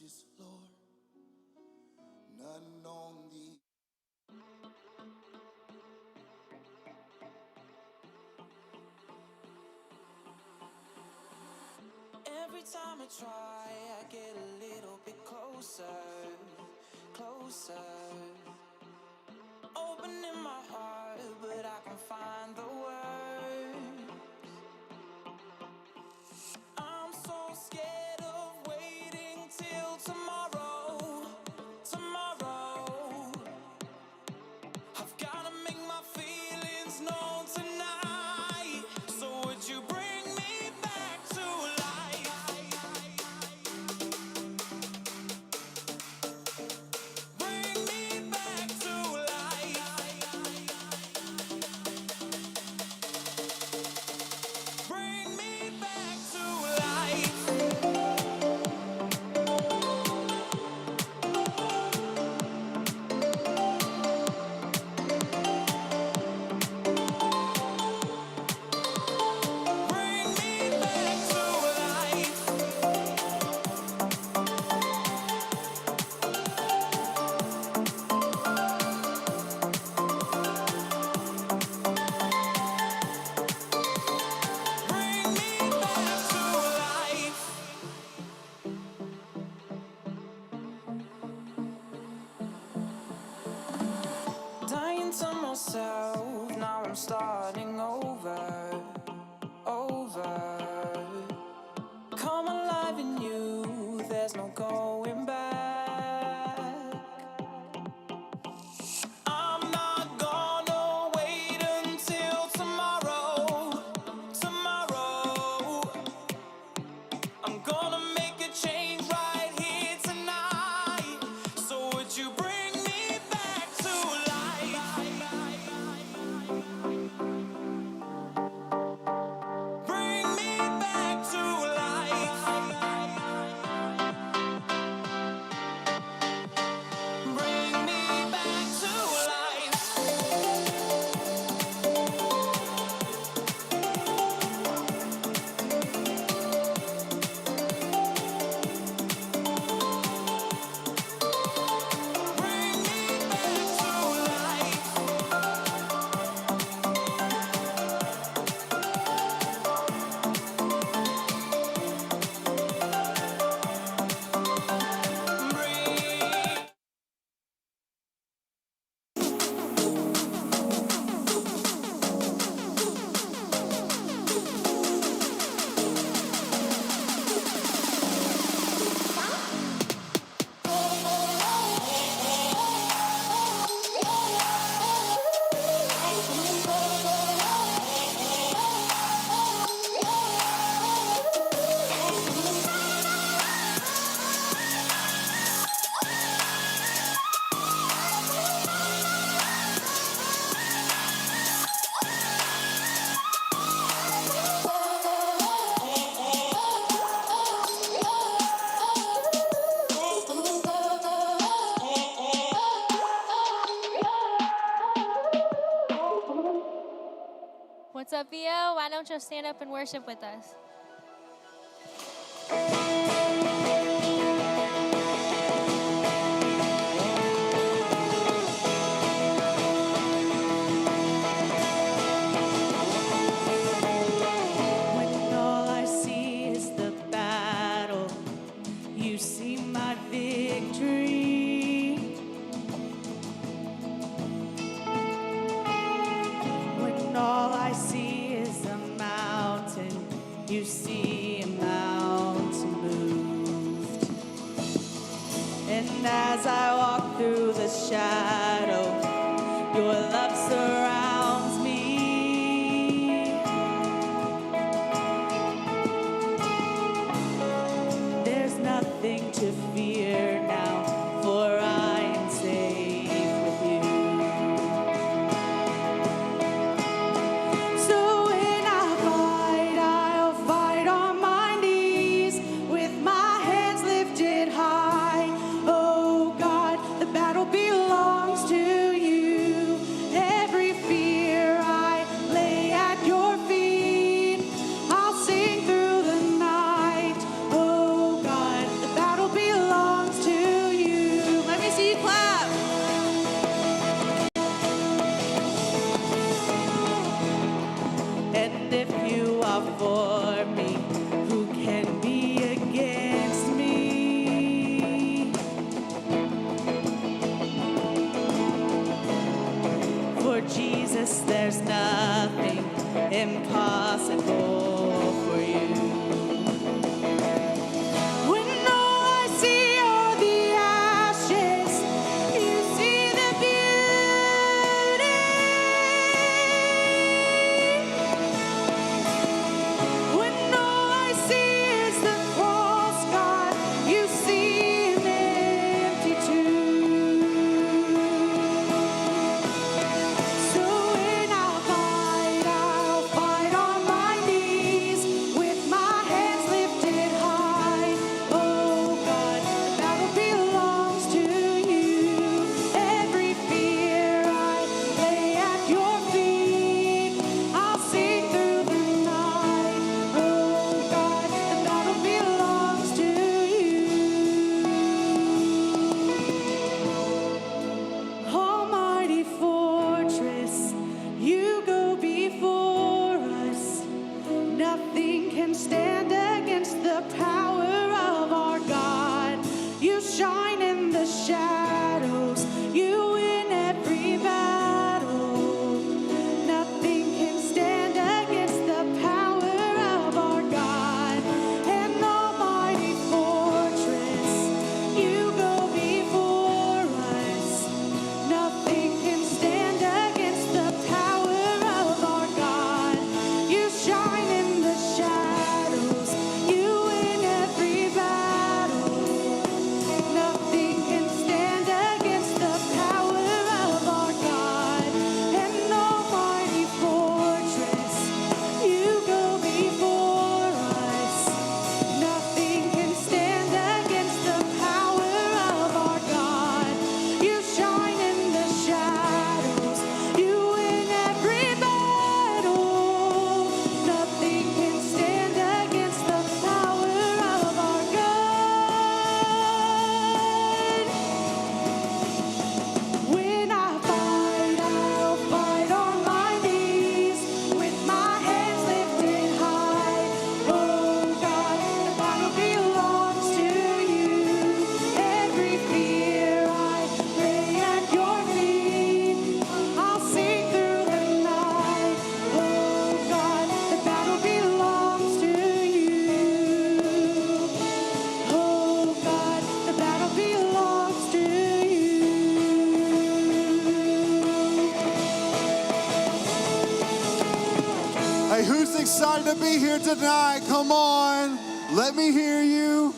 is Lord, none on the Every time I try, I get a little bit closer, closer. Opening my heart, but I can find the words. I'm so scared of waiting till tomorrow, tomorrow. I've gotta make my feelings known tonight. So would you bring me back to life? Bring me back to life. Bring me back to life. Bring me back to life. Bring me back to life. Dying to myself, now I'm starting over, over. Come alive in you, there's no going back. I'm not gonna wait until tomorrow, tomorrow. I'm gonna make a change right here tonight. So would you bring me back to life? Bring me back to life. Bring me back to life. Bring me back to life. Bring. What's up, VO? Why don't you stand up and worship with us? When all I see is the battle, you see my victory. When all I see is a mountain, you see a mountain moved. And as I walk through the shadow, your love surrounds me. There's nothing to fear now, for I am safe with you. So when I'll fight on my knees with my hands lifted high. Oh God, the battle belongs to you. Every fear I lay at your feet. I'll sing through the night. Oh God, the battle belongs be here tonight. Come on. Let me hear you.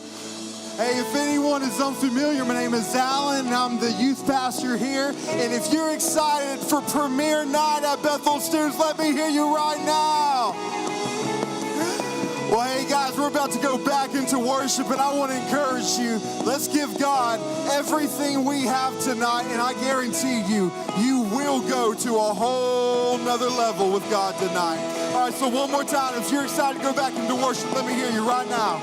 Hey, if anyone is unfamiliar, my name is Alan, and I'm the youth pastor here. And if you're excited for premiere night at Bethel Students, let me hear you right now. Well, hey guys, we're about to go back into worship, and I want to encourage you. Let's give God everything we have tonight, and I guarantee you, you will go to a whole nother level with God tonight. All right, so one more time, if you're excited to go back into worship, let me hear you right now.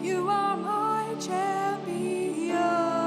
You are my champion.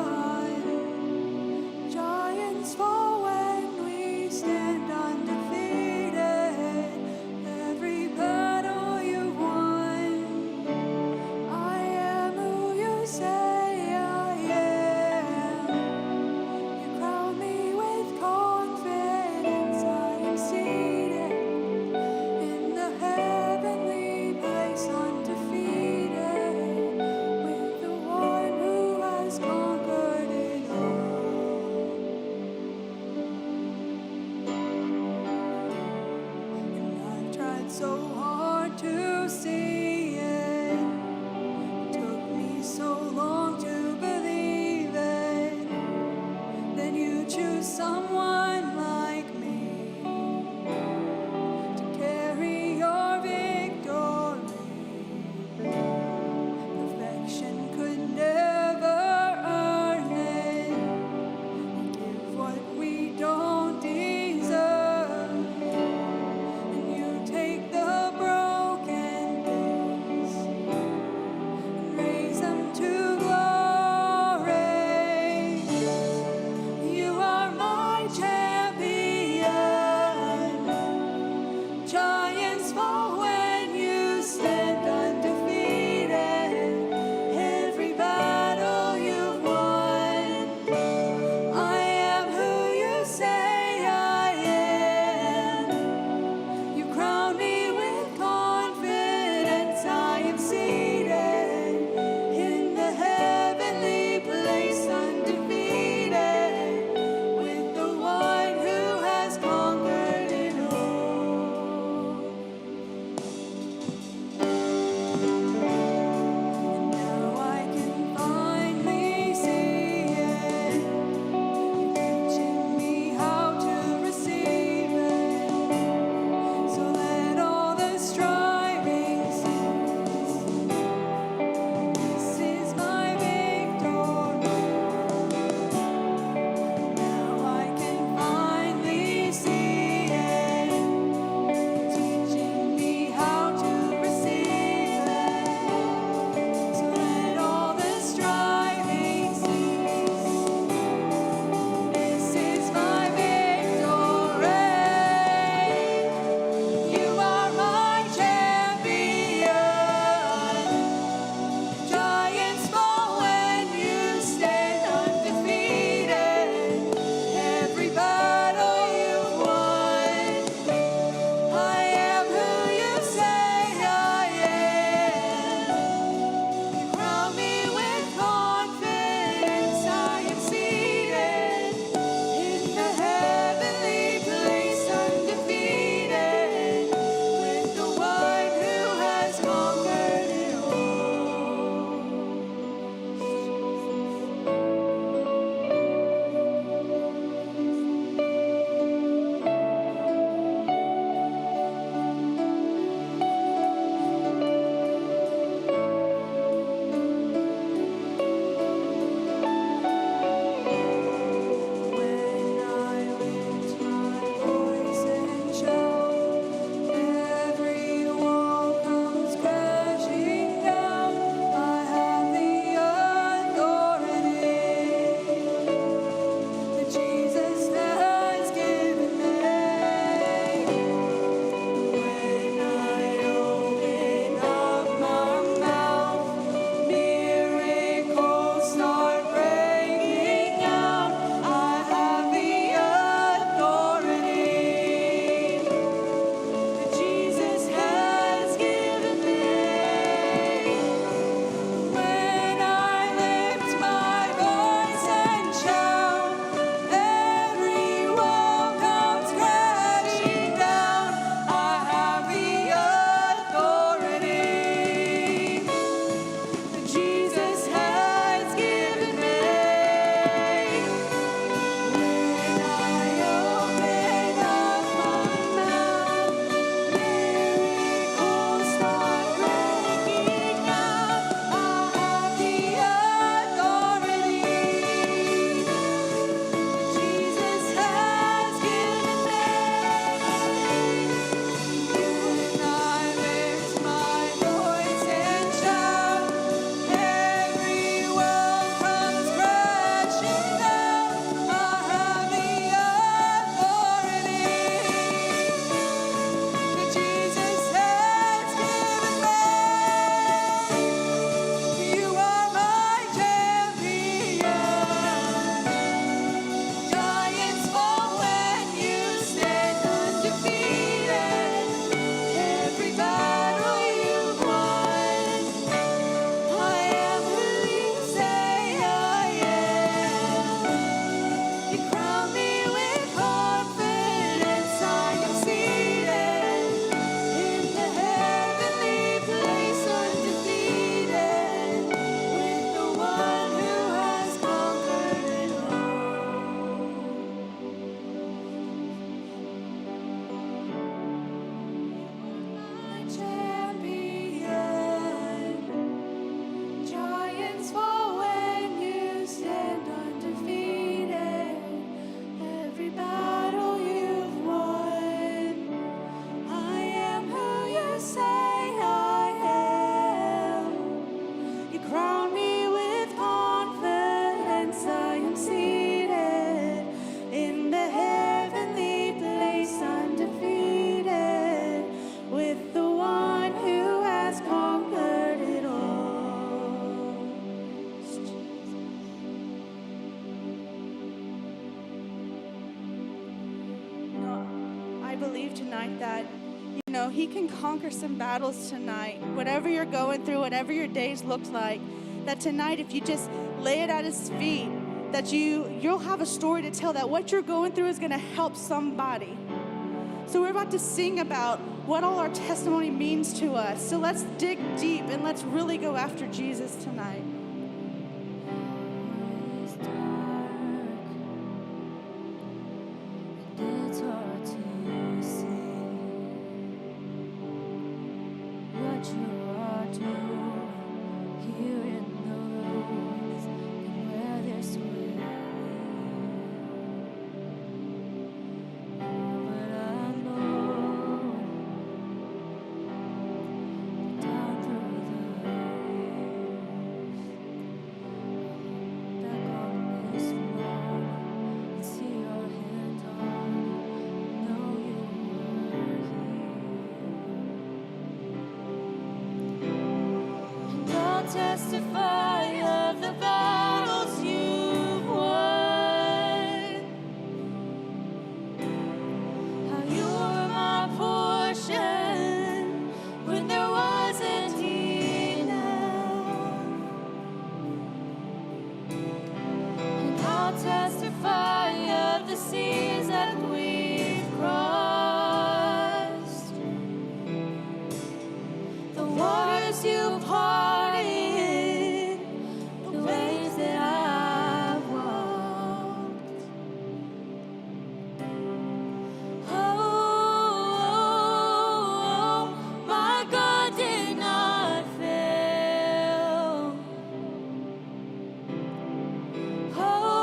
I believe tonight that, he can conquer some battles tonight. Whatever you're going through, whatever your days look like, that tonight, if you just lay it at his feet, that you'll have a story to tell, that what you're going through is going to help somebody. So we're about to sing about what all our testimony means to us. So let's dig deep and let's really go after Jesus tonight. It's dark, and it's hard to see what you are doing here in the roads and where they're swimming. But I know down through the years, back on this road and see your hand on it, know you were here. And I'll testify of the battles you've won, how you were my portion when there wasn't enough. And I'll testify of the seas that we've crossed, the waters you parted, the ways that I've walked. Oh, my God did not fail. Oh,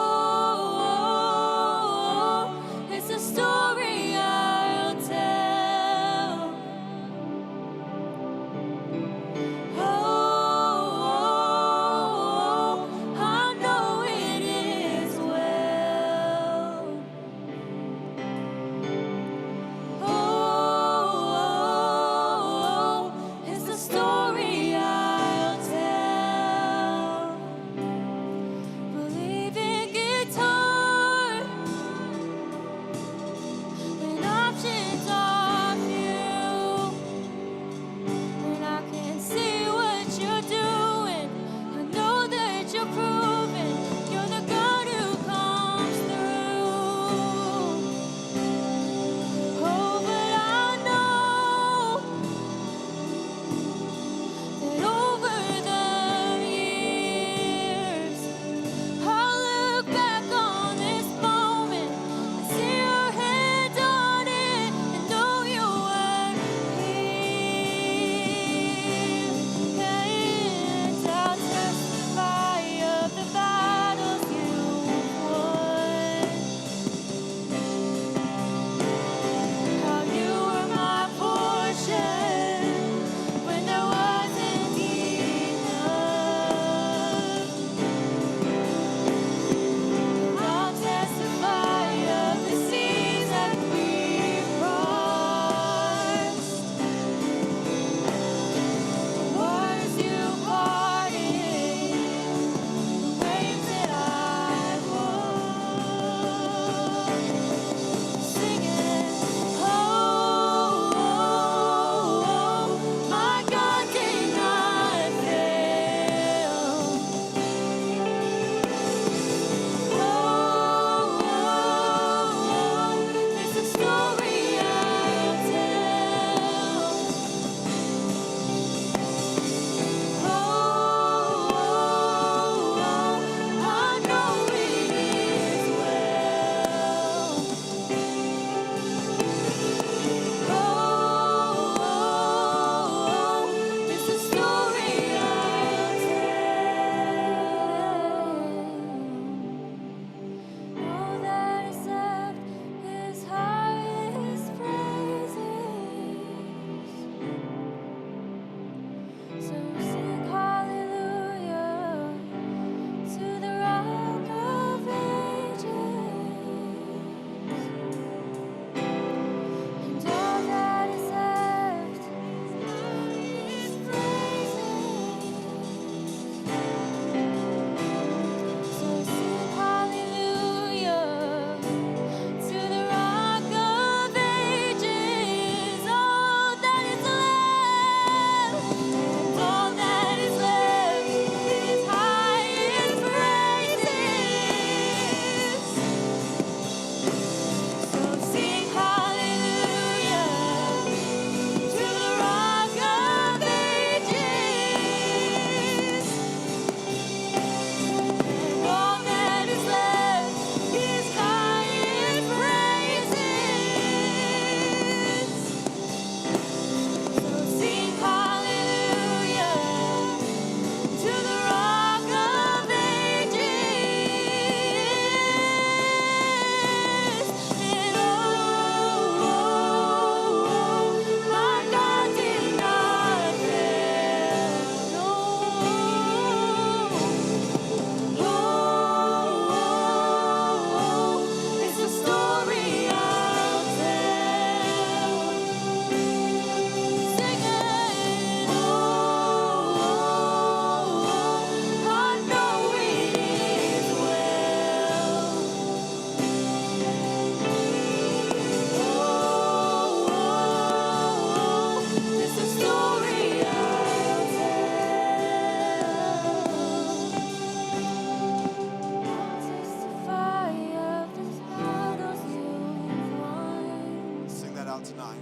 out tonight.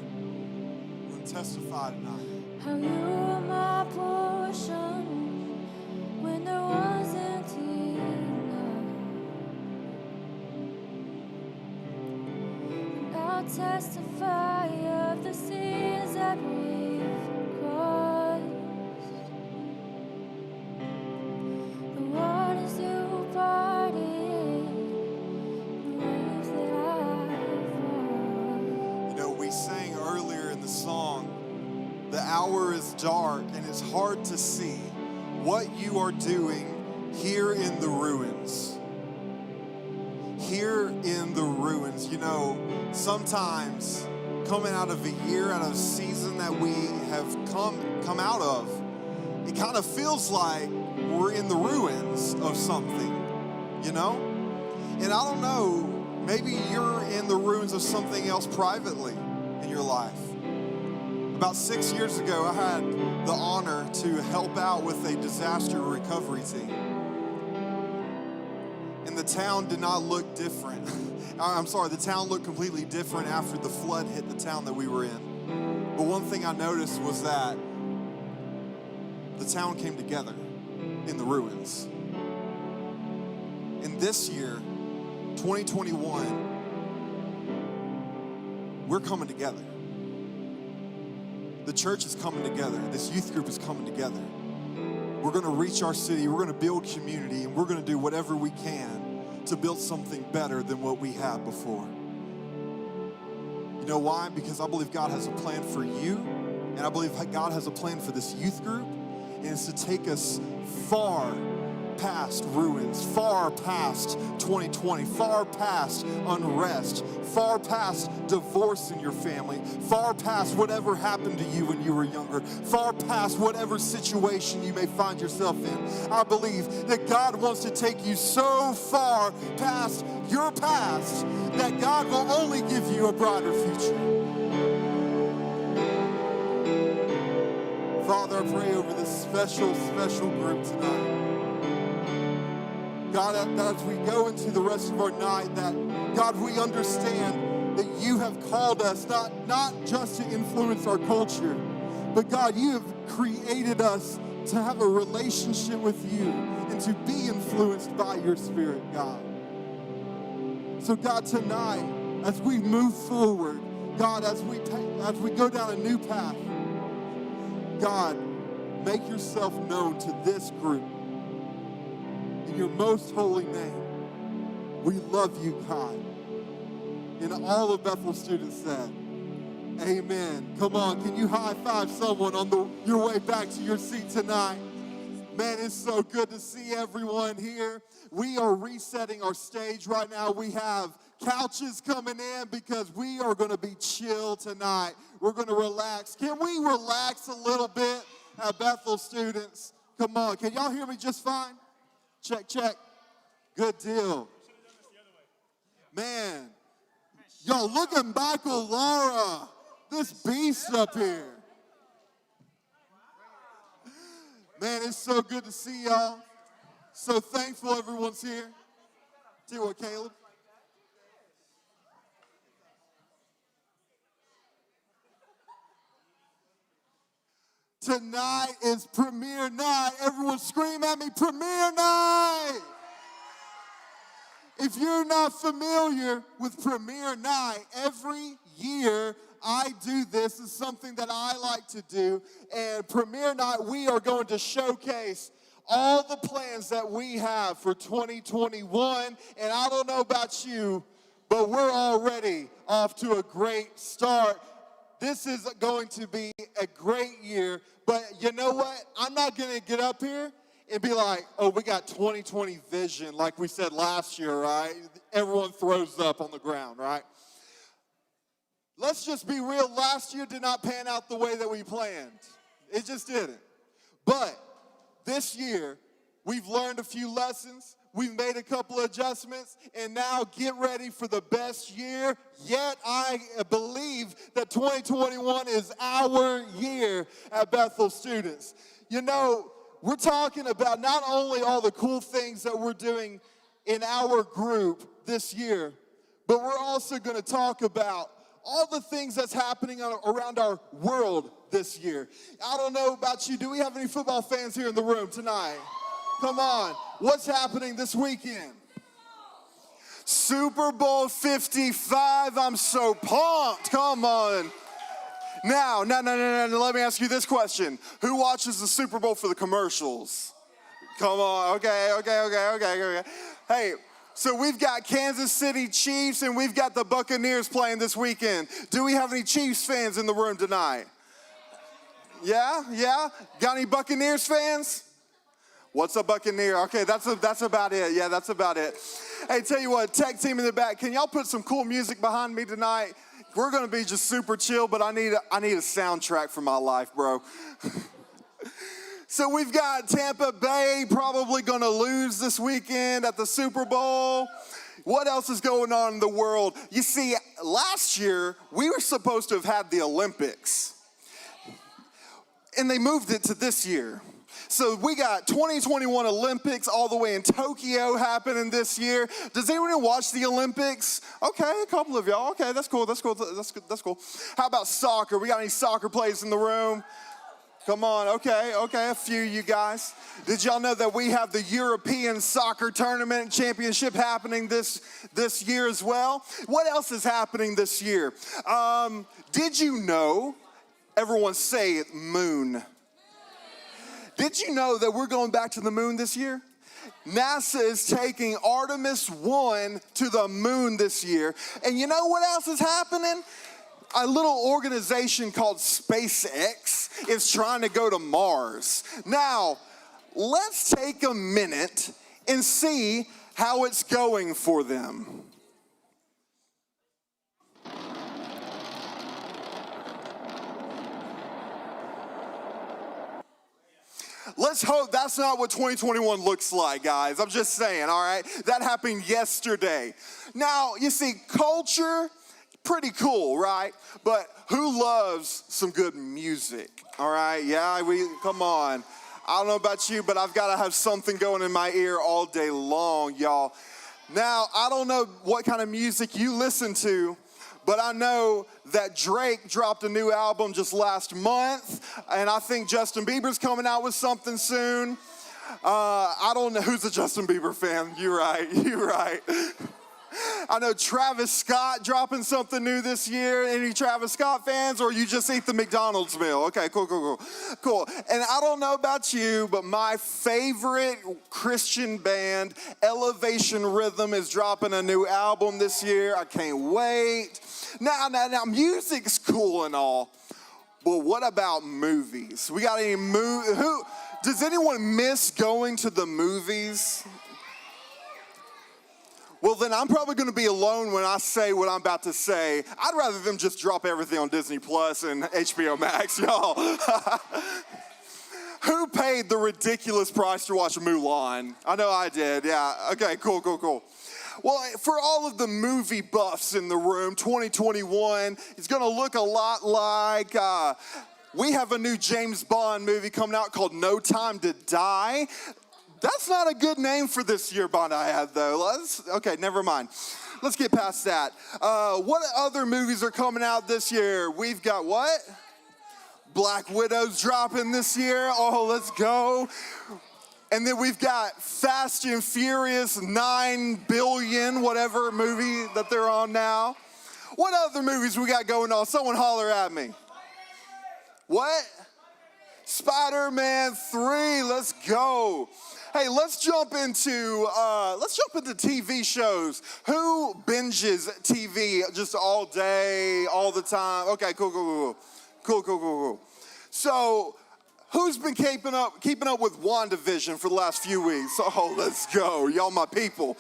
We're going to testify tonight. How you were my portion when there wasn't enough. And I'll testify of the seas that we've crossed, the waters you parted, the waves that I've walked. You know, we sang earlier in the song, the hour is dark and it's hard to see what you are doing here in the ruins. Here in the ruins. You know, sometimes coming out of a year, out of a season that we have come out of, it kind of feels like we're in the ruins of something, you know? And I don't know, maybe you're in the ruins of something else privately in your life. About 6 years ago, I had the honor to help out with a disaster recovery team. And the town did not look different. I'm sorry, the town looked completely different after the flood hit the town that we were in. But one thing I noticed was that the town came together in the ruins. And this year, 2021, we're coming together. The church is coming together. This youth group is coming together. We're going to reach our city. We're going to build community, and we're going to do whatever we can to build something better than what we had before. You know why? Because I believe God has a plan for you, and I believe God has a plan for this youth group, and it's to take us far past ruins, far past 2020, far past unrest, far past divorce in your family, far past whatever happened to you when you were younger, far past whatever situation you may find yourself in. I believe that God wants to take you so far past your past that God will only give you a brighter future. Father, I pray over this special group tonight. God, as we go into the rest of our night, that, God, we understand that you have called us not just to influence our culture, but, God, you have created us to have a relationship with you and to be influenced by your Spirit, God. So, God, tonight, as we move forward, God, as we go down a new path, God, make yourself known to this group. In your most holy name, we love you, God. And all of Bethel Students said, amen. Come on, can you high five someone on your way back to your seat tonight? Man, it's so good to see everyone here. We are resetting our stage right now. We have couches coming in because we are going to be chill tonight. We're going to relax. Can we relax a little bit at Bethel Students? Come on, can y'all hear me just fine? Check, check. Good deal. Man, y'all look at Michael Lara, this beast up here. Man, it's so good to see y'all. So thankful everyone's here. Tell you what, Caleb. Tonight is premiere night. Everyone scream at me, premiere night. If you're not familiar with premiere night, every year I do this. It's something that I like to do. And premiere night, we are going to showcase all the plans that we have for 2021. And I don't know about you, but we're already off to a great start. This is going to be a great year, but you know what? I'm not going to get up here and be like, oh, we got 2020 vision like we said last year, right? Everyone throws up on the ground, right? Let's just be real. Last year did not pan out the way that we planned. It just didn't. But this year, we've learned a few lessons. We've made a couple of adjustments, and now get ready for the best year. Yet I believe that 2021 is our year at Bethel Students. You know, we're talking about not only all the cool things that we're doing in our group this year, but we're also going to talk about all the things that's happening around our world this year. I don't know about you. Do we have any football fans here in the room tonight? Come on. What's happening this weekend? Super Bowl 55. I'm so pumped. Come on. Now, let me ask you this question. Who watches the Super Bowl for the commercials? Come on. Okay. Hey, so we've got Kansas City Chiefs and we've got the Buccaneers playing this weekend. Do we have any Chiefs fans in the room tonight? Yeah? Got any Buccaneers fans? What's a Buccaneer? Okay, that's about it. Yeah, that's about it. Hey, tell you what, tech team in the back, can y'all put some cool music behind me tonight? We're gonna be just super chill, but I need a soundtrack for my life, bro. So we've got Tampa Bay probably gonna lose this weekend at the Super Bowl. What else is going on in the world? You see, last year, we were supposed to have had the Olympics. And they moved it to this year. So we got 2021 Olympics all the way in Tokyo happening this year. Does anyone watch the Olympics? Okay, a couple of y'all. Okay, that's cool. How about soccer? We got any soccer players in the room? Come on, okay, a few of you guys. Did y'all know that we have the European Soccer Tournament Championship happening this year as well? What else is happening this year? Did you know, everyone say it, moon. Did you know that we're going back to the moon this year? NASA is taking Artemis 1 to the moon this year. And you know what else is happening? A little organization called SpaceX is trying to go to Mars. Now, let's take a minute and see how it's going for them. Let's hope that's not what 2021 looks like, guys. I'm just saying, all right? That happened yesterday. Now, you see, culture, pretty cool, right? But who loves some good music, all right? Yeah, come on. I don't know about you, but I've got to have something going in my ear all day long, y'all. Now, I don't know what kind of music you listen to, but I know that Drake dropped a new album just last month, and I think Justin Bieber's coming out with something soon. I don't know who's a Justin Bieber fan. You're right. I know Travis Scott dropping something new this year. Any Travis Scott fans, or you just eat the McDonald's meal? Okay, cool. And I don't know about you, but my favorite Christian band, Elevation Rhythm, is dropping a new album this year. I can't wait. Now, music's cool and all, but what about movies? We got any does anyone miss going to the movies? Well, then I'm probably going to be alone when I say what I'm about to say. I'd rather them just drop everything on Disney Plus and HBO Max, y'all. Who paid the ridiculous price to watch Mulan? I know I did, yeah. Okay, cool. Well, for all of the movie buffs in the room, 2021 is going to look a lot like, we have a new James Bond movie coming out called No Time to Die. That's not a good name for this year, Bond I had, though. Okay, never mind. Let's get past that. What other movies are coming out this year? We've got what? Black Widow's dropping this year. Oh, let's go. And then we've got Fast and Furious 9 billion, whatever movie that they're on now. What other movies we got going on? Someone holler at me. What? Spider-Man 3, let's go. Hey, let's jump into TV shows. Who binges TV just all day, all the time? Okay, cool. So, who's been keeping up with WandaVision for the last few weeks? Oh, let's go. Y'all my people.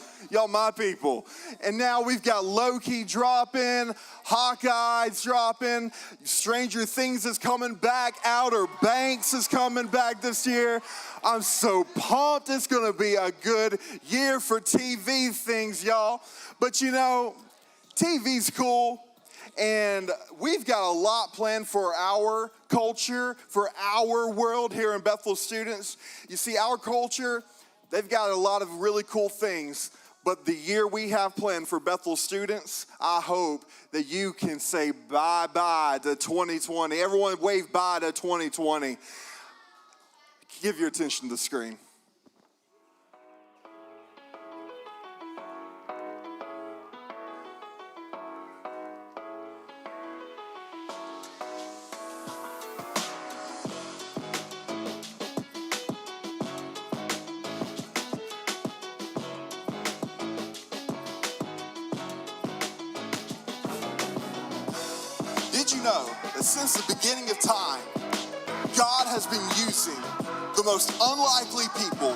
And now we've got Loki dropping, Hawkeye's dropping, Stranger Things is coming back, Outer Banks is coming back this year. I'm so pumped. It's going to be a good year for TV things, y'all. But you know, TV's cool. And we've got a lot planned for our culture, for our world here in Bethel Students. You see, our culture, they've got a lot of really cool things. But the year we have planned for Bethel students, I hope that you can say bye-bye to 2020. Everyone wave bye to 2020. Give your attention to the screen. Did you know that since the beginning of time, God has been using the most unlikely people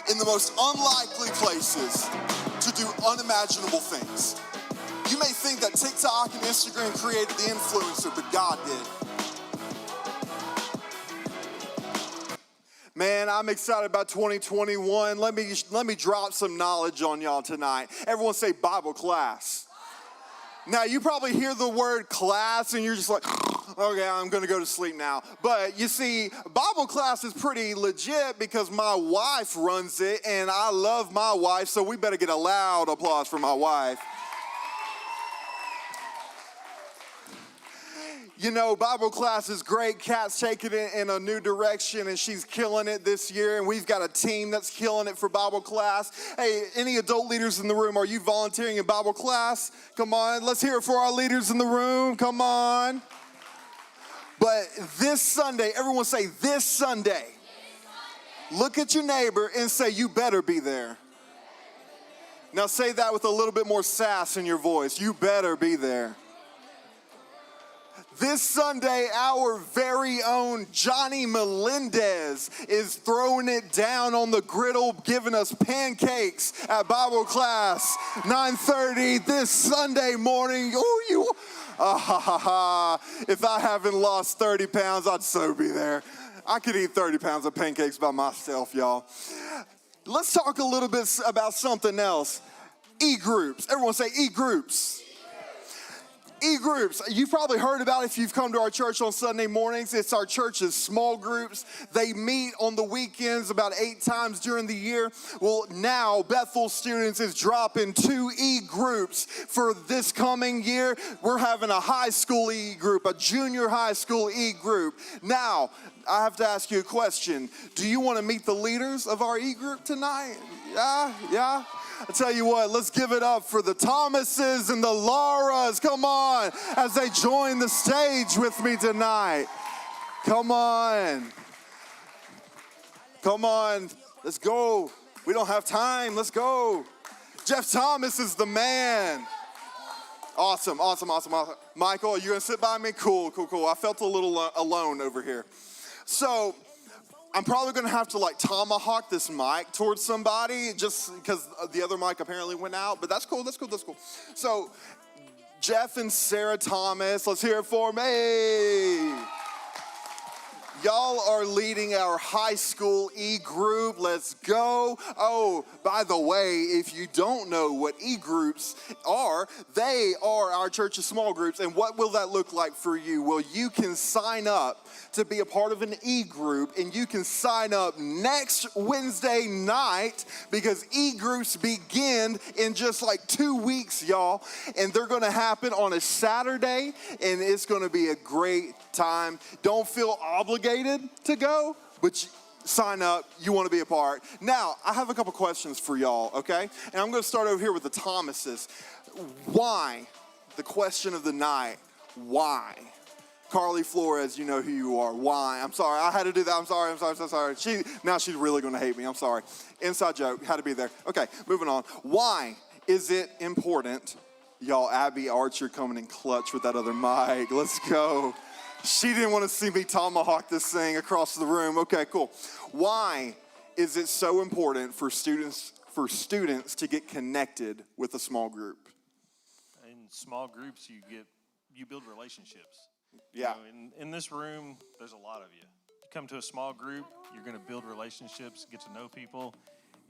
in the most unlikely places to do unimaginable things? You may think that TikTok and Instagram created the influencer, but God did. Man, I'm excited about 2021. Let me drop some knowledge on y'all tonight. Everyone say Bible class. Now, you probably hear the word class and you're just like, okay, I'm going to go to sleep now. But you see, Bible class is pretty legit because my wife runs it and I love my wife, so we better get a loud applause for my wife. You know, Bible class is great. Kat's taking it in a new direction, and she's killing it this year, and we've got a team that's killing it for Bible class. Hey, any adult leaders in the room, are you volunteering in Bible class? Come on, let's hear it for our leaders in the room. Come on. But this Sunday, everyone say, this Sunday. Look at your neighbor and say, you better be there. Now say that with a little bit more sass in your voice. You better be there. This Sunday, our very own Johnny Melendez is throwing it down on the griddle, giving us pancakes at Bible class, 9:30 this Sunday morning. If I haven't lost 30 pounds, I'd so be there. I could eat 30 pounds of pancakes by myself, y'all. Let's talk a little bit about something else. E-groups. Everyone say e-groups. E-groups, you've probably heard about it if you've come to our church on Sunday mornings. It's our church's small groups. They meet on the weekends about 8 times during the year. Well, now Bethel Students is dropping 2 E-groups for this coming year. We're having a high school E-group, a junior high school E-group. Now, I have to ask you a question. Do you want to meet the leaders of our E-group tonight? Yeah? I tell you what, let's give it up for the Thomases and the Lauras. Come on, as they join the stage with me tonight. Come on. Let's go. We don't have time. Let's go. Jeff Thomas is the man. Awesome. Michael, are you going to sit by me? Cool. I felt a little alone over here. So, I'm probably going to have to tomahawk this mic towards somebody just because the other mic apparently went out, but that's cool. So, Jeff and Sarah Thomas, let's hear it for me. Y'all are leading our high school E-group. Let's go. Oh, by the way, if you don't know what E-groups are, they are our church's small groups. And what will that look like for you? Well, you can sign up to be a part of an E-group, and you can sign up next Wednesday night because E-groups begin in just 2 weeks, y'all. And they're going to happen on a Saturday, and it's going to be a great time. Don't feel obligated to go, but sign up. You want to be a part. Now, I have a couple questions for y'all, okay? And I'm going to start over here with the Thomases. Why? The question of the night. Why? Carly Flores, you know who you are. Why? I'm sorry. I had to do that. I'm sorry. Now she's really going to hate me. I'm sorry. Inside joke. Had to be there. Okay, moving on. Why is it important? Y'all, Abby Archer coming in clutch with that other mic. Let's go. She didn't want to see me tomahawk this thing across the room. Okay, cool. Why is it so important for students to get connected with a small group? In small groups, you build relationships. Yeah. In this room, there's a lot of you. You come to a small group, you're going to build relationships, get to know people,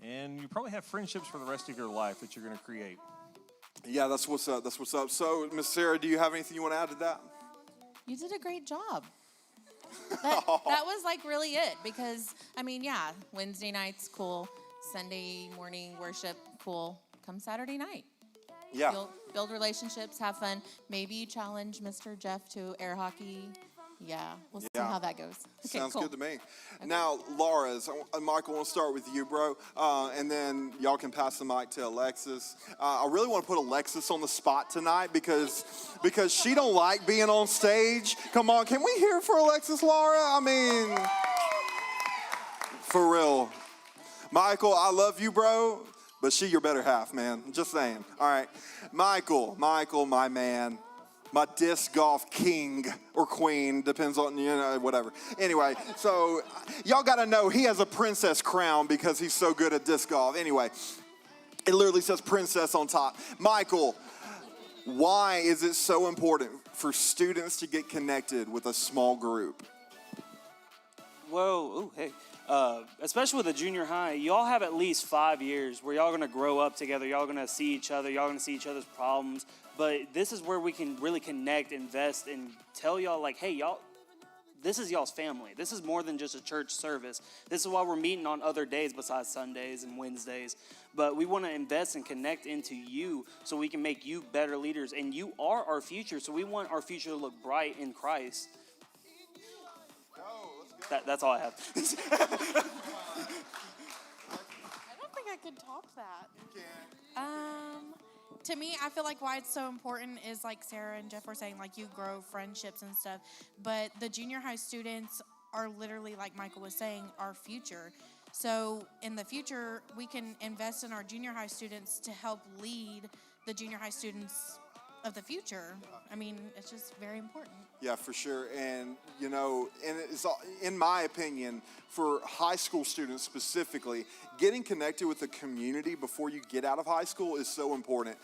and you probably have friendships for the rest of your life that you're going to create. Yeah, that's what's up. So, Miss Sarah, do you have anything you want to add to that? You did a great job. That was really it because, Wednesday night's cool. Sunday morning worship, cool. come Saturday night. Yeah. You'll build relationships, have fun. Maybe you challenge Mr. Jeff to air hockey. Yeah, we'll see how that goes. Okay, Sounds cool. good to me. Now, Laura, Michael, I want to start with you, bro, and then y'all can pass the mic to Alexis. I really want to put Alexis on the spot tonight because she don't like being on stage. Come on, can we hear for Alexis, Laura? I mean, for real. Michael, I love you, bro, but she your better half, man. Just saying. All right, Michael, my man. My disc golf king or queen, depends on, whatever. Anyway, so y'all got to know he has a princess crown because he's so good at disc golf. Anyway, it literally says princess on top. Michael, why is it so important for students to get connected with a small group? Whoa, ooh, hey. Especially with the junior high, y'all have at least 5 years where y'all going to grow up together. Y'all going to see each other. Y'all going to see each other's problems. But this is where we can really connect, invest, and tell y'all, like, hey, y'all, this is y'all's family. This is more than just a church service. This is why we're meeting on other days besides Sundays and Wednesdays. But we want to invest and connect into you so we can make you better leaders. And you are our future, so we want our future to look bright in Christ. That's all I have. I don't think I could top that. To me, I feel like why it's so important is like Sarah and Jeff were saying, like you grow friendships and stuff. But the junior high students are literally, like Michael was saying, our future. So in the future, we can invest in our junior high students to help lead the junior high students of the future. I mean, it's just very important. Yeah, for sure. And, and it's, in my opinion, for high school students specifically, getting connected with the community before you get out of high school is so important.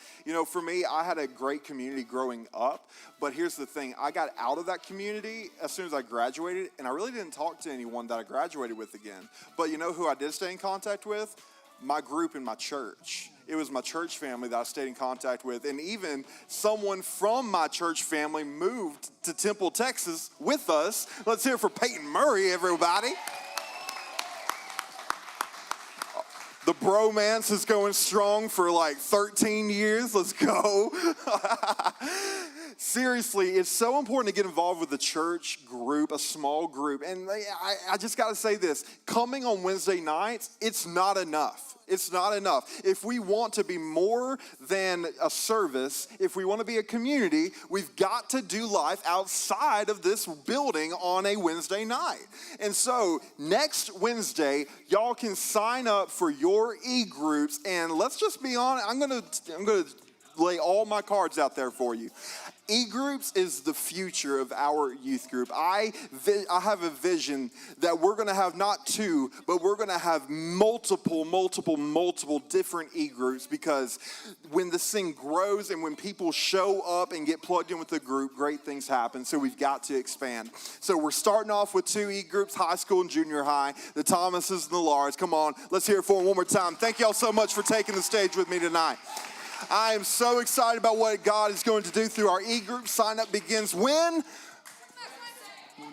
For me, I had a great community growing up, but here's the thing. I got out of that community as soon as I graduated, and I really didn't talk to anyone that I graduated with again. But you know who I did stay in contact with? My group in my church. It was my church family that I stayed in contact with. And even someone from my church family moved to Temple, Texas with us. Let's hear it for Peyton Murray, everybody. The bromance is going strong for like 13 years. Let's go. Seriously, it's so important to get involved with a church group, a small group. And I just got to say this. Coming on Wednesday nights, it's not enough. It's not enough. If we want to be more than a service, if we want to be a community, we've got to do life outside of this building on a Wednesday night. And so next Wednesday, y'all can sign up for your e-groups. And let's just be honest, I'm gonna lay all my cards out there for you. E-groups is the future of our youth group. I have a vision that we're going to have not two, but we're going to have multiple different e-groups, because when this thing grows and when people show up and get plugged in with the group, great things happen. So we've got to expand. So we're starting off with 2 e-groups, high school and junior high, the Thomases and the Lars. Come on, let's hear it for them one more time. Thank y'all so much for taking the stage with me tonight. I am so excited about what God is going to do through our e-group. Sign up begins when?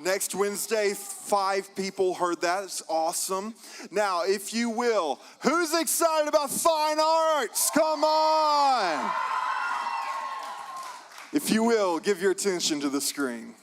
Next Wednesday. 5 people heard that. It's awesome. Now, if you will, who's excited about fine arts? Come on. If you will, give your attention to the screen.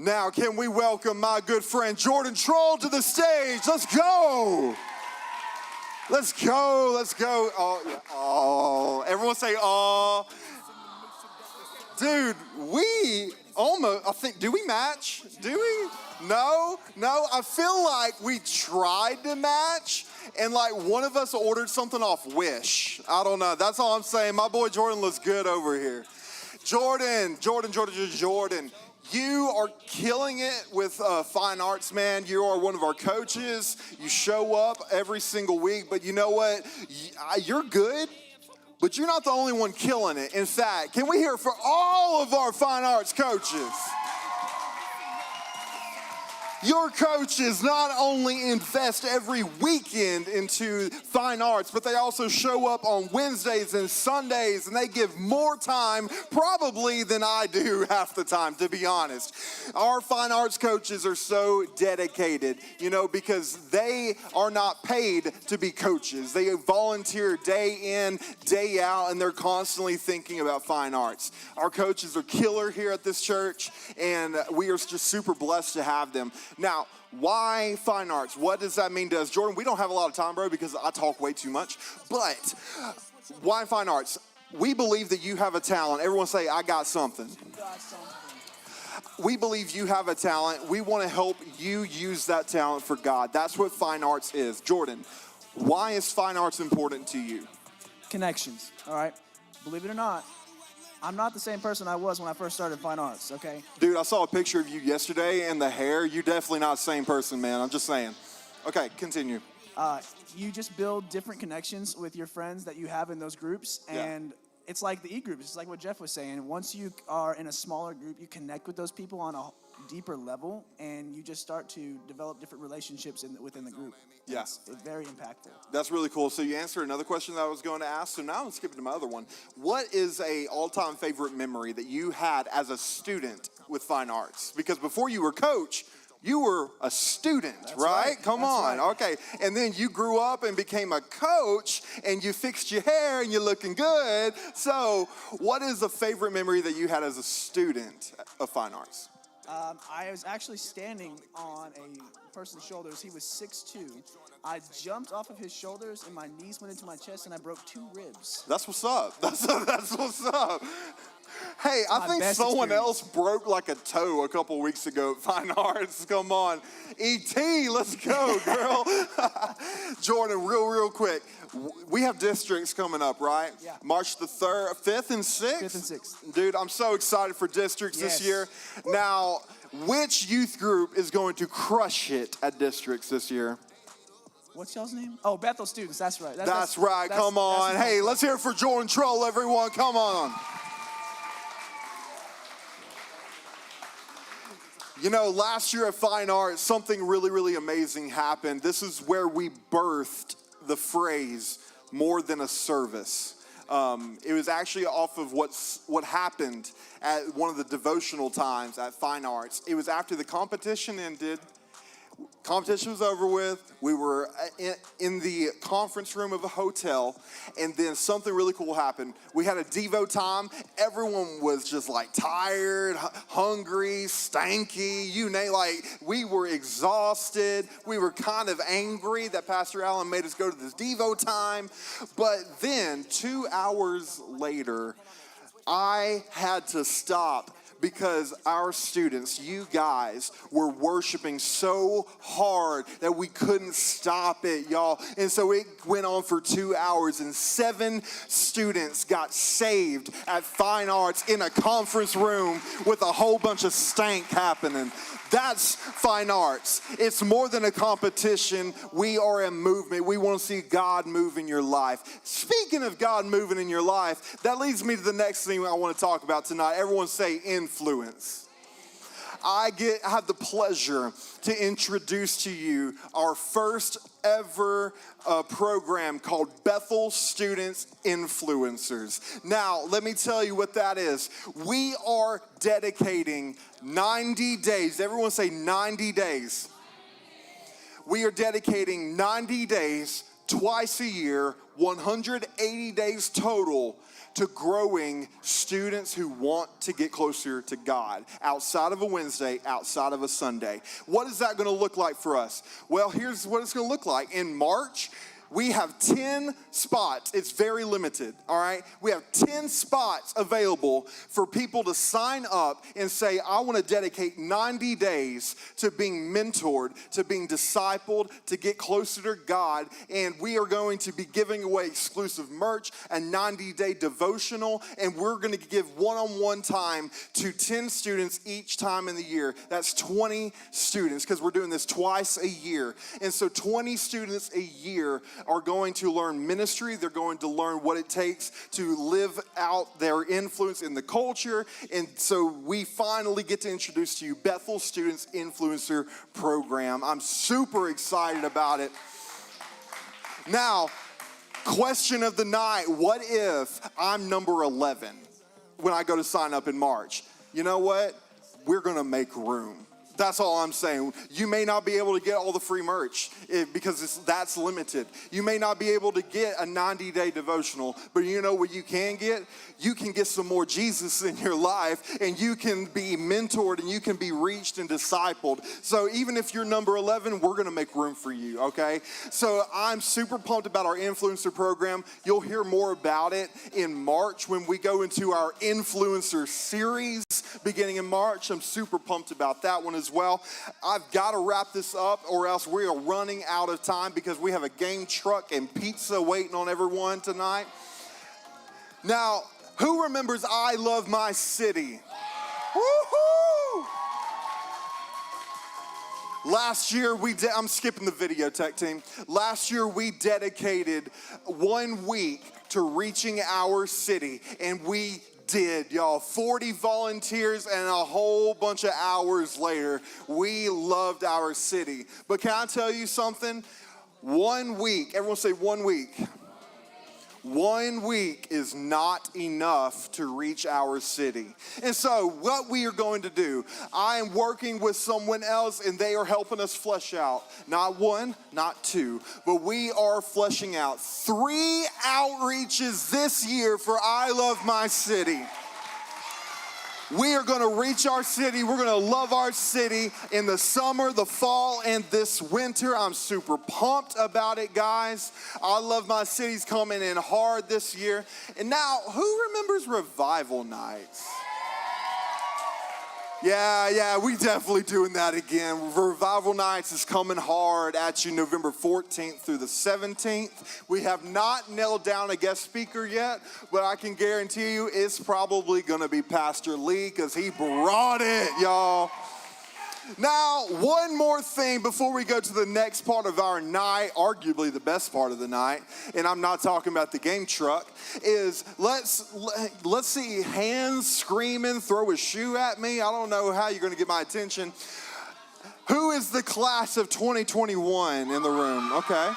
Now, can we welcome my good friend Jordan Troll to the stage? Let's go. Let's go. Let's go. Oh, yeah. Oh, everyone say, oh. Dude, we almost, I think, do we match? Do we? No. I feel like we tried to match, and like one of us ordered something off Wish. I don't know. That's all I'm saying. My boy Jordan looks good over here. Jordan. You are killing it with fine arts, man. You are one of our coaches. You show up every single week, but you know what? You're good, but you're not the only one killing it. In fact, can we hear for all of our fine arts coaches? Your coaches not only invest every weekend into fine arts, but they also show up on Wednesdays and Sundays, and they give more time probably than I do half the time, to be honest. Our fine arts coaches are so dedicated, because they are not paid to be coaches. They volunteer day in, day out, and they're constantly thinking about fine arts. Our coaches are killer here at this church, and we are just super blessed to have them. Now, why fine arts? What does that mean to us? Jordan, we don't have a lot of time, bro, because I talk way too much. But why fine arts? We believe that you have a talent. Everyone say, I got something. We believe you have a talent. We want to help you use that talent for God. That's what fine arts is. Jordan, why is fine arts important to you? Connections, all right? Believe it or not, I'm not the same person I was when I first started fine arts, okay? Dude, I saw a picture of you yesterday and the hair. You're definitely not the same person, man. I'm just saying. Okay, continue. You just build different connections with your friends that you have in those groups, and it's like the e-groups. It's like what Jeff was saying. Once you are in a smaller group, you connect with those people on a deeper level, and you just start to develop different relationships within the group. Yeah. It's very impactful. That's really cool. So you answered another question that I was going to ask. So now I'm skipping to my other one. What is a all-time favorite memory that you had as a student with fine arts? Because before you were coach, you were a student, right? Come on. Right. Okay. And then you grew up and became a coach, and you fixed your hair, and you're looking good. So what is a favorite memory that you had as a student of fine arts? I was actually standing on a person's shoulders. He was 6'2". I jumped off of his shoulders, and my knees went into my chest, and I broke 2 ribs. That's what's up. That's what's up. Hey, I think someone else broke like a toe a couple weeks ago at Fine Arts. Come on. E.T., let's go, girl. Jordan, real quick. We have districts coming up, right? Yeah. March the 3rd, 5th and 6th? 5th and 6th. Dude, I'm so excited for districts this year. Now, which youth group is going to crush it at districts this year? What's y'all's name? Oh, Bethel Students. That's right. That's right. Come on. Hey, let's hear it for Jordan Troll, everyone. Come on. Last year at Fine Arts, something really amazing happened. This is where we birthed the phrase, more than a service. It was actually off of what happened at one of the devotional times at Fine Arts. It was after the competition ended. Competition was over with. We were in the conference room of a hotel, and then something really cool happened. We had a Devo time. Everyone was just like tired, hungry, stanky, you name, like we were exhausted. We were kind of angry that Pastor Allen made us go to this Devo time. But then 2 hours later, I had to stop because our students, you guys, were worshiping so hard that we couldn't stop it, y'all. And so it went on for 2 hours, and 7 students got saved at Fine Arts in a conference room with a whole bunch of stank happening. That's Fine Arts. It's more than a competition. We are a movement. We want to see God move in your life. Speaking of God moving in your life, that leads me to the next thing I want to talk about tonight. Everyone say influence. I have the pleasure to introduce to you our first ever program called Bethel Students Influencers. Now, let me tell you what that is. We are dedicating 90 days. Everyone say 90 days. We are dedicating 90 days, twice a year, 180 days total, to growing students who want to get closer to God outside of a Wednesday, outside of a Sunday. What is that going to look like for us? Well, here's what it's going to look like. In March, We have 10 spots. It's very limited, all right? We have 10 spots available for people to sign up and say, I want to dedicate 90 days to being mentored, to being discipled, to get closer to God. And we are going to be giving away exclusive merch, a 90-day devotional, and we're going to give one-on-one time to 10 students each time in the year. That's 20 students, because we're doing this twice a year. And so 20 students a year are going to learn ministry. They're going to learn what it takes to live out their influence in the culture. And so we finally get to introduce to you Bethel Students Influencer Program. I'm super excited about it. Now, question of the night, what if I'm number 11 when I go to sign up in March? You know what? We're going to make room. That's all I'm saying. You may not be able to get all the free merch because that's limited. You may not be able to get a 90-day devotional, but you know what you can get? You can get some more Jesus in your life, and you can be mentored, and you can be reached and discipled. So even if you're number 11, we're going to make room for you, okay? So I'm super pumped about our influencer program. You'll hear more about it in March when we go into our influencer series beginning in March. I'm super pumped about that one as well. I've got to wrap this up or else we are running out of time because we have a game truck and pizza waiting on everyone tonight. Now, who remembers I Love My City? Woohoo! Last year, I'm skipping the video tech team. Last year, we dedicated 1 week to reaching our city, and we did, y'all. 40 volunteers and a whole bunch of hours later, we loved our city. But can I tell you something? 1 week, everyone say 1 week. 1 week is not enough to reach our city. And so what we are going to do, I am working with someone else and they are helping us flesh out, not 1, not 2, but we are fleshing out 3 outreaches this year for I Love My City. We are going to reach our city. We're going to love our city in the summer, the fall, and this winter. I'm super pumped about it, guys. I Love My City's coming in hard this year. And now, who remembers revival nights? Yeah, we definitely doing that again. Revival Nights is coming hard at you November 14th through the 17th. We have not nailed down a guest speaker yet, but I can guarantee you it's probably going to be Pastor Lee because he brought it, y'all. Now, one more thing before we go to the next part of our night, arguably the best part of the night, and I'm not talking about the game truck, is let's see hands screaming, throw a shoe at me. I don't know how you're going to get my attention. Who is the class of 2021 in the room? Okay.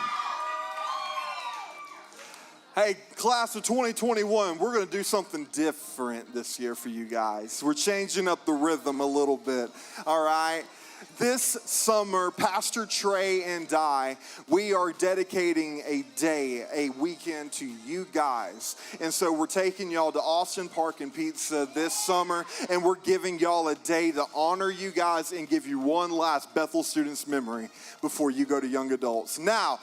Hey, class of 2021, we're going to do something different this year for you guys. We're changing up the rhythm a little bit, all right? This summer, Pastor Trey and I, we are dedicating a day, a weekend to you guys. And so we're taking y'all to Austin Park and Pizza this summer, and we're giving y'all a day to honor you guys and give you one last Bethel Students memory before you go to young adults. Now,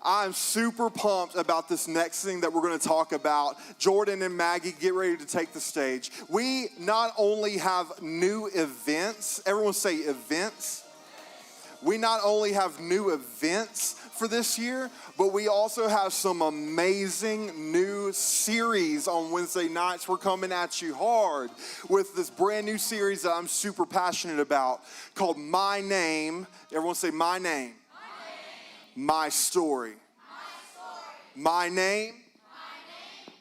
I'm super pumped about this next thing that we're going to talk about. Jordan and Maggie, get ready to take the stage. We not only have new events, everyone say events. We not only have new events for this year, but we also have some amazing new series on Wednesday nights. We're coming at you hard with this brand new series that I'm super passionate about called My Name. Everyone say My Name. My story. My name.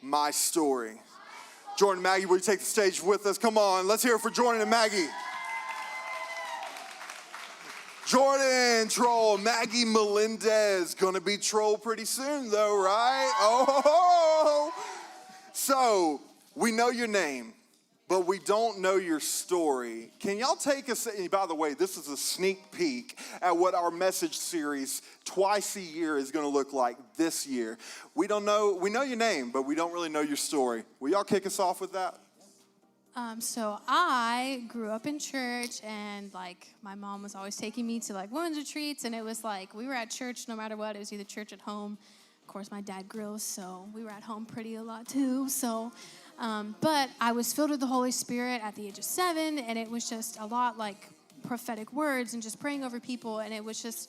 My story. Jordan and Maggie, will you take the stage with us? Come on, let's hear it for Jordan and Maggie. Jordan, troll. Maggie Melendez, gonna be troll pretty soon though, right? Oh, so we know your name, but we don't know your story. Can y'all take us, by the way, this is a sneak peek at what our message series twice a year is gonna look like this year. We know your name, but we don't really know your story. Will y'all kick us off with that? So I grew up in church, and my mom was always taking me to women's retreats, and it was we were at church no matter what. It was either church at home course, my dad grills, so we were at home pretty a lot too. So, but I was filled with the Holy Spirit at the age of 7, and it was just a lot like prophetic words and just praying over people, and it was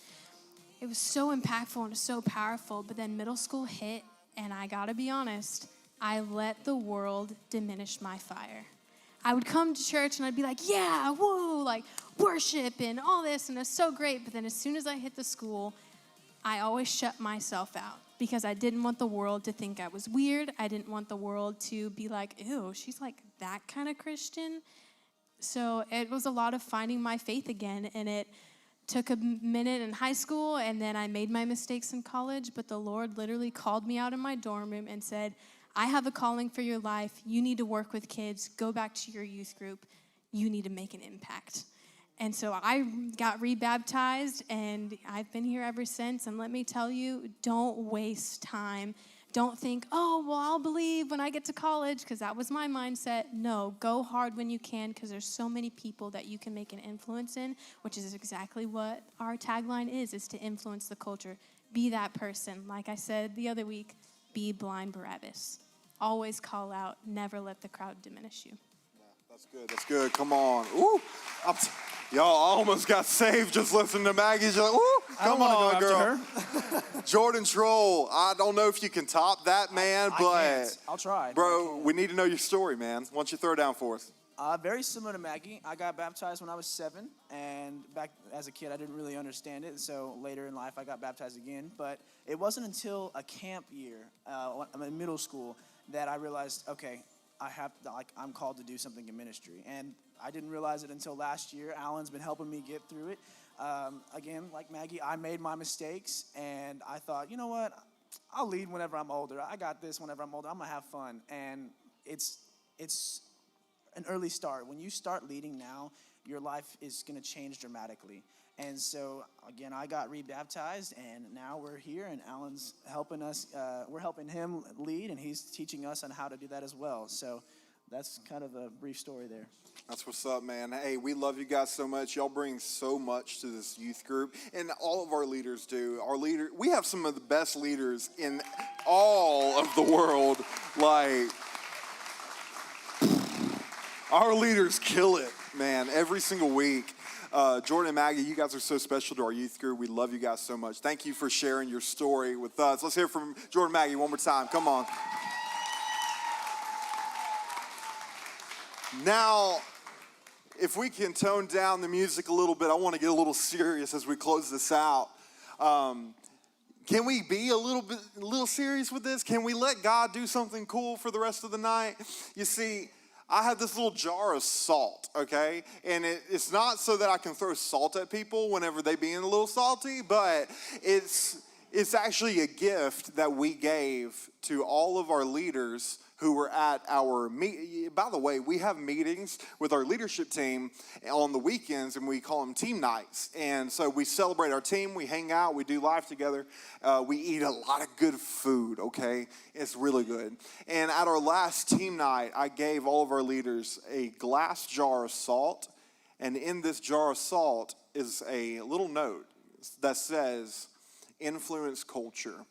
so impactful and so powerful. But then middle school hit, and I gotta be honest, I let the world diminish my fire. I would come to church and I'd be like, yeah, woo, like worship and all this, and it's so great. But then as soon as I hit the school, I always shut myself out because I didn't want the world to think I was weird. I didn't want the world to be like, ew, she's like that kind of Christian. So it was a lot of finding my faith again, and it took a minute in high school, and then I made my mistakes in college, but the Lord literally called me out in my dorm room and said, I have a calling for your life. You need to work with kids. Go back to your youth group. You need to make an impact. And so I got rebaptized, and I've been here ever since. And let me tell you, don't waste time. Don't think, oh, well, I'll believe when I get to college, because that was my mindset. No, go hard when you can, because there's so many people that you can make an influence in, which is exactly what our tagline is to influence the culture. Be that person. Like I said the other week, be blind Barabbas. Always call out. Never let the crowd diminish you. That's good. That's good. Come on. Ooh. Y'all almost got saved just listening to Maggie. You're like, ooh, come on, girl. Jordan Troll, I don't know if you can top that, man, I but can't. I'll try. Bro, we need to know your story, man. Why don't you throw it down for us? Very similar to Maggie. I got baptized when I was 7, and back as a kid, I didn't really understand it. So later in life, I got baptized again. But it wasn't until a camp year, I'm in middle school, that I realized, okay, I'm called to do something in ministry. And I didn't realize it until last year. Alan's been helping me get through it. Again, like Maggie, I made my mistakes, and I thought, you know what? I'll lead whenever I'm older. I got this whenever I'm older. I'm going to have fun. And it's an early start. When you start leading now, your life is going to change dramatically. And so, again, I got rebaptized, and now we're here, and Alan's helping us. We're helping him lead, and he's teaching us on how to do that as well. So that's kind of a brief story there. That's what's up, man. Hey, we love you guys so much. Y'all bring so much to this youth group, and all of our leaders do. We have some of the best leaders in all of the world. Like, our leaders kill it, man, every single week. Jordan and Maggie, you guys are so special to our youth group. We love you guys so much. Thank you for sharing your story with us. Let's hear from Jordan and Maggie one more time. Come on. Now, if we can tone down the music a little bit, I want to get a little serious as we close this out. Can we be a little serious with this? Can we let God do something cool for the rest of the night? You see, I have this little jar of salt, okay? And it's not so that I can throw salt at people whenever they being a little salty, but it's actually a gift that we gave to all of our leaders who were at our meet. By the way, we have meetings with our leadership team on the weekends, and we call them team nights. And so we celebrate our team, we hang out, we do life together. We eat a lot of good food, okay? It's really good. And at our last team night, I gave all of our leaders a glass jar of salt. And in this jar of salt is a little note that says, influence culture.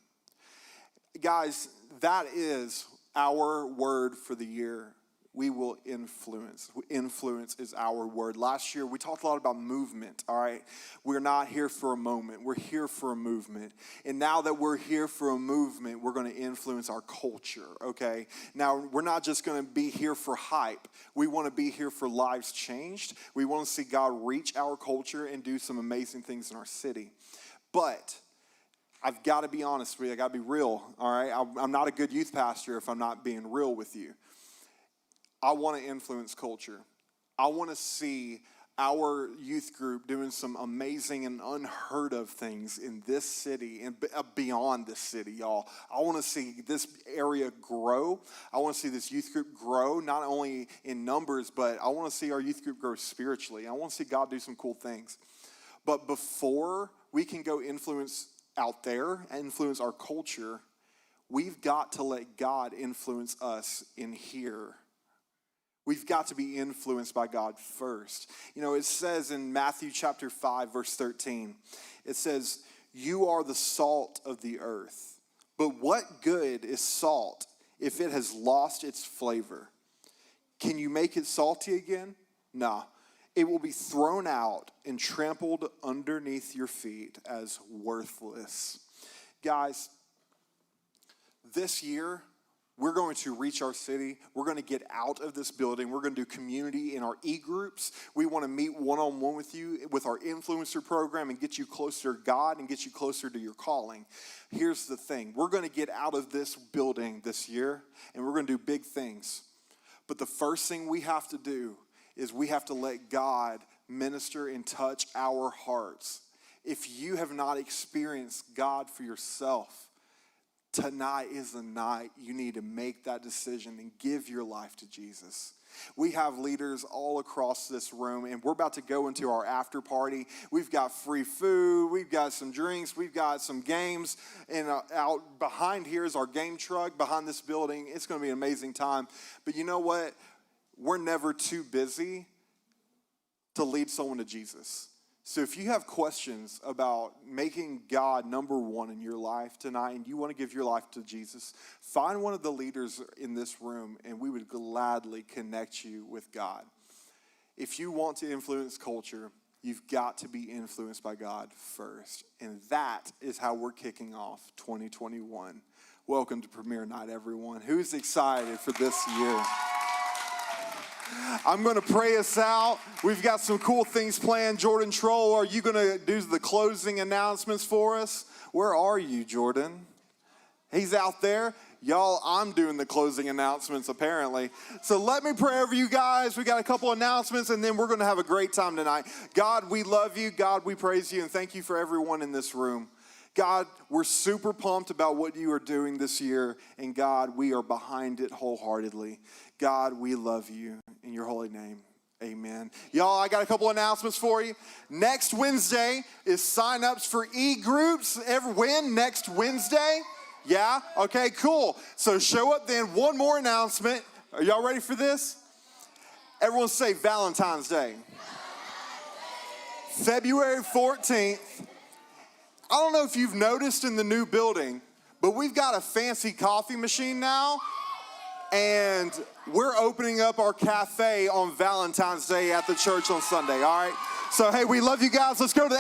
Guys, that is our word for the year. We will influence. Influence is our word. Last year, we talked a lot about movement, all right? We're not here for a moment. We're here for a movement. And now that we're here for a movement, we're going to influence our culture, okay? Now, we're not just going to be here for hype. We want to be here for lives changed. We want to see God reach our culture and do some amazing things in our city. But I've got to be honest with you. I got to be real, all right? I'm not a good youth pastor if I'm not being real with you. I want to influence culture. I want to see our youth group doing some amazing and unheard of things in this city and beyond this city, y'all. I want to see this area grow. I want to see this youth group grow, not only in numbers, but I want to see our youth group grow spiritually. I want to see God do some cool things. But before we can go influence out there and influence our culture, we've got to let God influence us in here. We've got to be influenced by God first. You know, it says in Matthew chapter 5, verse 13, it says, you are the salt of the earth. But what good is salt if it has lost its flavor? Can you make it salty again? No. It will be thrown out and trampled underneath your feet as worthless. Guys, this year, we're going to reach our city. We're going to get out of this building. We're going to do community in our e-groups. We want to meet one-on-one with you with our influencer program and get you closer to God and get you closer to your calling. Here's the thing. We're going to get out of this building this year, and we're going to do big things. But the first thing we have to do is we have to let God minister and touch our hearts. If you have not experienced God for yourself, tonight is the night you need to make that decision and give your life to Jesus. We have leaders all across this room, and we're about to go into our after party. We've got free food, we've got some drinks, we've got some games, and out behind here is our game truck behind this building. It's going to be an amazing time. But you know what? We're never too busy to lead someone to Jesus. So if you have questions about making God number one in your life tonight and you want to give your life to Jesus, find one of the leaders in this room and we would gladly connect you with God. If you want to influence culture, you've got to be influenced by God first. And that is how we're kicking off 2021. Welcome to Premiere Night, everyone. Who's excited for this year? I'm going to pray us out. We've got some cool things planned. Jordan Troll, are you going to do the closing announcements for us? Where are you, Jordan? He's out there. Y'all, I'm doing the closing announcements, apparently. So let me pray over you guys. We got a couple announcements, and then we're going to have a great time tonight. God, we love you. God, we praise you, and thank you for everyone in this room. God, we're super pumped about what you are doing this year, and God, we are behind it wholeheartedly. God, we love you. In your holy name, amen. Y'all, I got a couple announcements for you. Next Wednesday is sign-ups for e-groups. When? Next Wednesday? Yeah? Okay, cool. So show up then. One more announcement. Are y'all ready for this? Everyone say Valentine's Day. February 14th. I don't know if you've noticed in the new building, but we've got a fancy coffee machine now. And we're opening up our cafe on Valentine's Day at the church on Sunday, all right? So, hey, we love you guys. Let's go to the